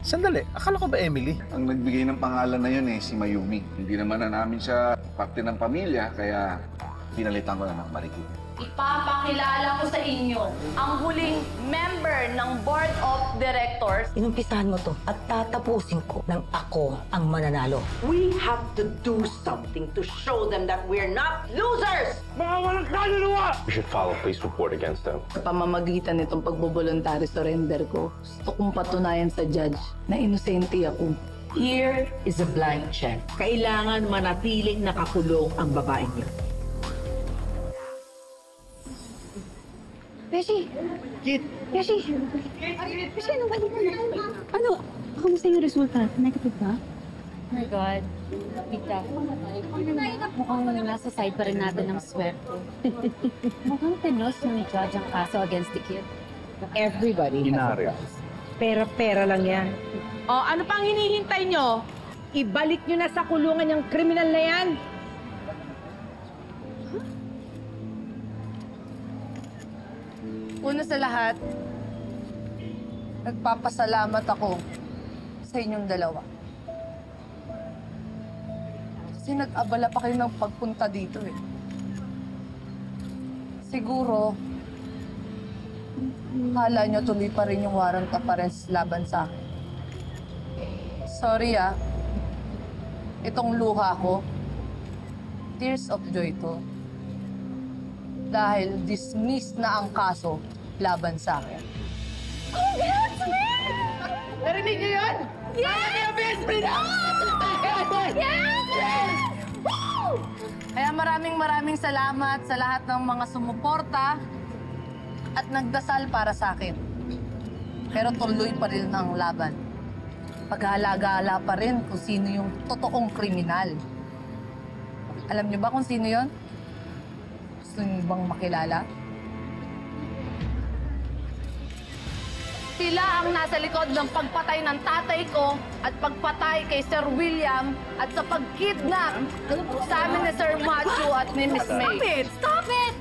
Sandali, akala ko ba Emily? Ang nagbigay ng pangalan na yun si Mayumi. Hindi naman na namin siya parte ng pamilya, kaya pinalitan ko na ng Marikit. Ipapakilala ko sa inyo ang huling member ng Board of Directors. Inumpisahan mo to at tatapusin ko ng ako ang mananalo. We have to do something to show them that we're not losers! Mga walang kaluluwa! We should file a police report against them. Sa pamamagitan nitong pagbo-voluntary surrender ko, gusto kong patunayan sa judge na inosente ako. Here is a blank check. Kailangan manatiling nakakulong ang babaeng niyo. Beshi! Beshi! Beshi, ano ba? Ano? Kamusta yung resulta? Negative ba? Oh my God. Tita. Mukhang nasa side pa rin natin ng swerte. Mukhang tinos yung judge ang kaso against the kid. Everybody has Pera-pera lang yan. O, ano pang hinihintay nyo? Ibalik nyo na sa kulungan yung kriminal na yan. Una sa lahat, nagpapasalamat ako sa inyong dalawa. Kasi nag-abala pa kayo ng pagpunta dito Siguro, akala nyo tuloy pa rin yung warrant of arrest laban sa akin. Sorry itong luha ko, tears of joy to. Dahil dismiss na ang kaso laban sa akin. Narinig niyo yun? Yes! Best friend! Yes! Woo! Kaya maraming salamat sa lahat ng mga sumuporta at nagdasal para sa akin. Pero tuloy pa rin ang laban. Paghahalaga pa rin kung sino yung totoong kriminal. Alam niyo ba kung sino yon? Gusto niyo bang makilala? Sila ang nasa likod ng pagpatay ng tatay ko at pagpatay kay Sir William at sa pagkidnap sa amin ni Sir Macho at ni Miss May. Stop it! Stop it!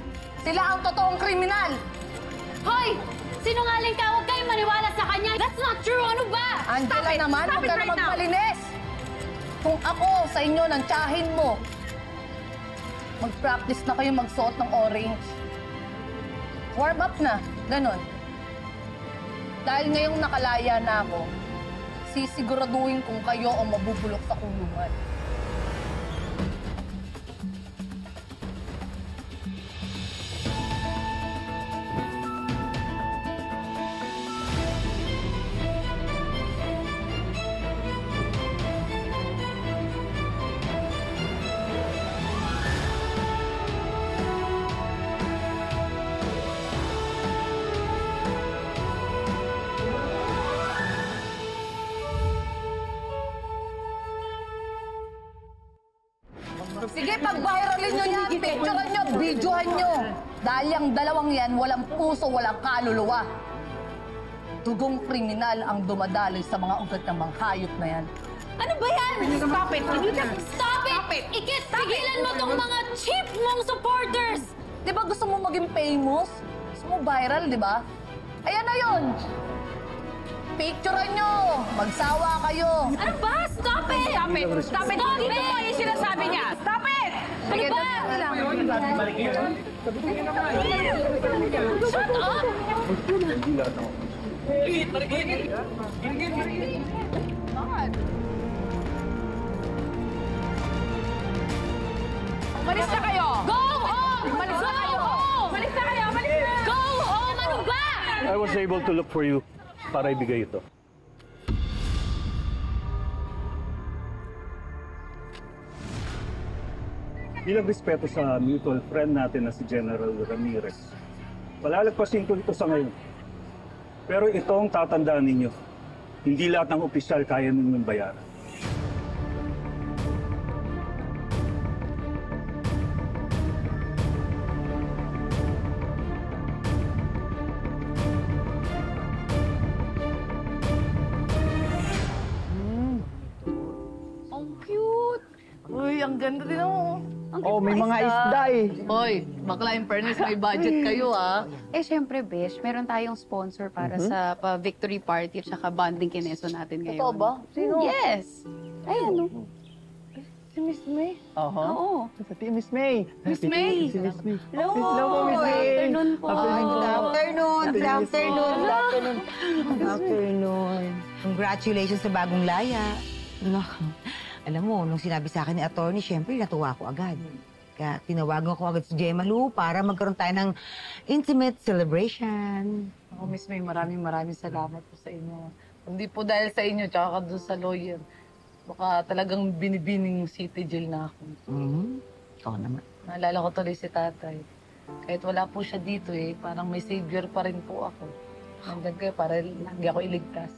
Sila ang totoong kriminal! Hoy! Sinungaling ka! Huwag kayong maniwala sa kanya! That's not true! Ano ba? Angela naman, huwag ka na magmalinis! Kung ako sa inyo ng tiyahin mo, mag-practice na kayo magsuot ng orange. Warm up na, ganon. Dahil ngayong nakalaya na ako, sisiguraduhin kung kayo ang mabubulok sa kulungan. Sige, pag-viralin nyo yan, picturean nyo, videohan nyo. Dahil yung dalawang yan, walang puso, walang kaluluwa. Dugong kriminal ang dumadaloy sa mga ugat ng mga hayop na yan. Ano ba yan? Stop it! Stop it! Ikit! Tigilan mo tong mga cheap mong supporters! Di ba gusto mo maging famous? Gusto mo viral, di ba? Ayan na yun! Picturean nyo! Magsawa kayo! Ano ba? Stop it! Stop it! Stop it! Stop Dito it! mo yung sinasabi niya! Stop it! Ano ba? Shut up! Malis na kayo! Go home! Malis na kayo! Malis na kayo! Malis na! Go home! Ano ba? I was able to look for you para ibigay ito. Bilang respeto sa mutual friend natin na si General Ramirez, palalagpasin ko ito sa ngayon. Pero itong tatandaan ninyo, hindi lahat ng opisyal kaya ninyong bayaran. Ang cute! Uy, ang ganda din ako. Oh, may mga isda eh. Hoy, bakla in fairness, may budget kayo ah. Eh, syempre, Besh, meron tayong sponsor para sa victory party at saka bonding kineso natin ngayon. Totoo ba? Sino? Yes! Ayan, no? Si Miss May. Oo. Pati Miss May. Miss May. Si Miss May. Hello! Hello po, Miss May. Afternoon po. Good afternoon. Congratulations sa bagong laya. No, alam mo, nung sinabi sa akin ni attorney, syempre natuwa ko agad. Kaya tinawagan ko agad si Gemma Lu para magkaroon tayo ng intimate celebration. Ako, Miss May, maraming salamat po sa inyo. Hindi po dahil sa inyo, tsaka doon sa lawyer. Baka talagang binibining city jail na ako. Ikaw naman. Naalala ko tuloy si tatay. Kahit wala po siya dito eh, parang may savior pa rin po ako. Nandiyan kayo para lagi ako iligtas.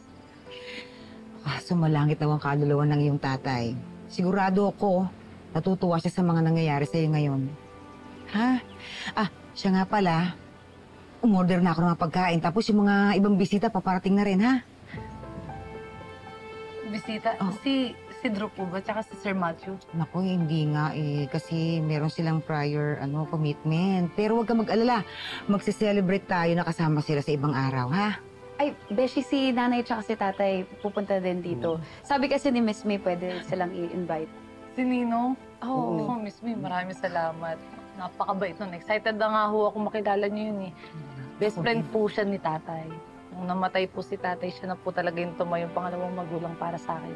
Sumalangit daw ang kaluluwa ng iyong tatay. Sigurado ako, natutuwa siya sa mga nangyayari sa iyo ngayon. Ha? Siya nga pala, umorder na ako ng mga pagkain. Tapos yung mga ibang bisita paparating na rin, ha? Bisita? Si Drew po ba? Tsaka si Sir Matthew? Naku, hindi nga eh. Kasi meron silang prior commitment. Pero huwag ka mag-alala. Magse-celebrate tayo na kasama sila sa ibang araw, ha? Ay, Beshi, si nanay at si tatay pupunta din dito. Sabi kasi ni Miss May, pwede silang i-invite. Si Nino? Oo. Oh, Miss May, maraming salamat. Napakabait nun. Excited na nga ho ako makilala niyo yun eh. Best friend po siya ni tatay. Nung namatay po si tatay, siya na po talaga yung tumayong pangalawang magulang para sa akin.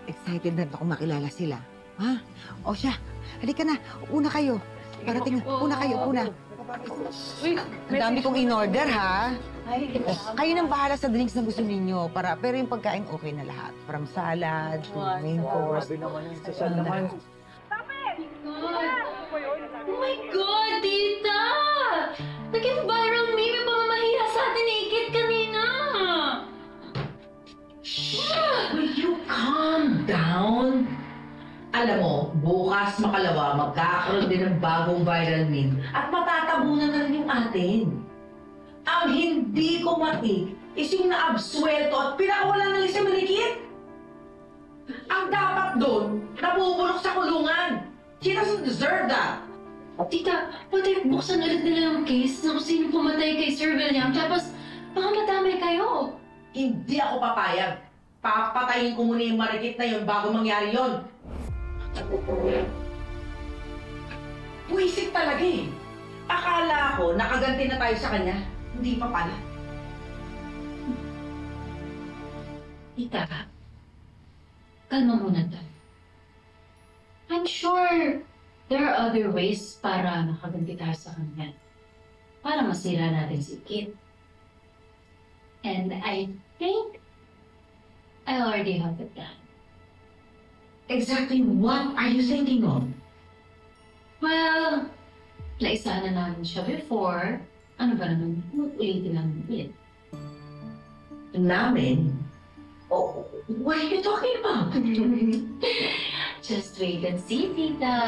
Excited na ako makilala sila. Ha? O siya, halika na. Una kayo. Parating, una kayo, una. Uy, Ang dami kong in-order, ha? Kayo nang bahala sa drinks na gusto ninyo. Pero yung pagkain, okay na lahat. From salad to main course. Sabi naman yung social naman. Oh my God, tita! Naging viral meme yung pamamahiya sa atin ni Ikit kanina. Will you calm down? Alam mo, bukas makalawa, magkakaroon din ng bagong viral meme at matatabunan na rin yung atin. Ang hindi ko matik is yung naabswelto at pinakawalan ng isang malikit. Ang dapat doon, nabubulok sa kulungan. She doesn't deserve that. Tita, pwede buksan ulit nila yung case na kung sino pumatay kay Sir William, tapos baka madamay kayo. Hindi ako papayag. Papatayin ko muna yung marikit na yun bago mangyari yun. Buisit talaga eh. Akala ko nakaganti na tayo sa kanya. Hindi pa pala. Tita, kalma muna tayo. I'm sure there are other ways para makaganti tayo sa kanya. Para masira natin si Kit. And I think I already have the plan. Exactly what are you thinking of? Well, naisa na namin siya before. Ano ba naman? Ulitin namin ulit. Namin? Oh, what are you talking about? Just wait and see, tita.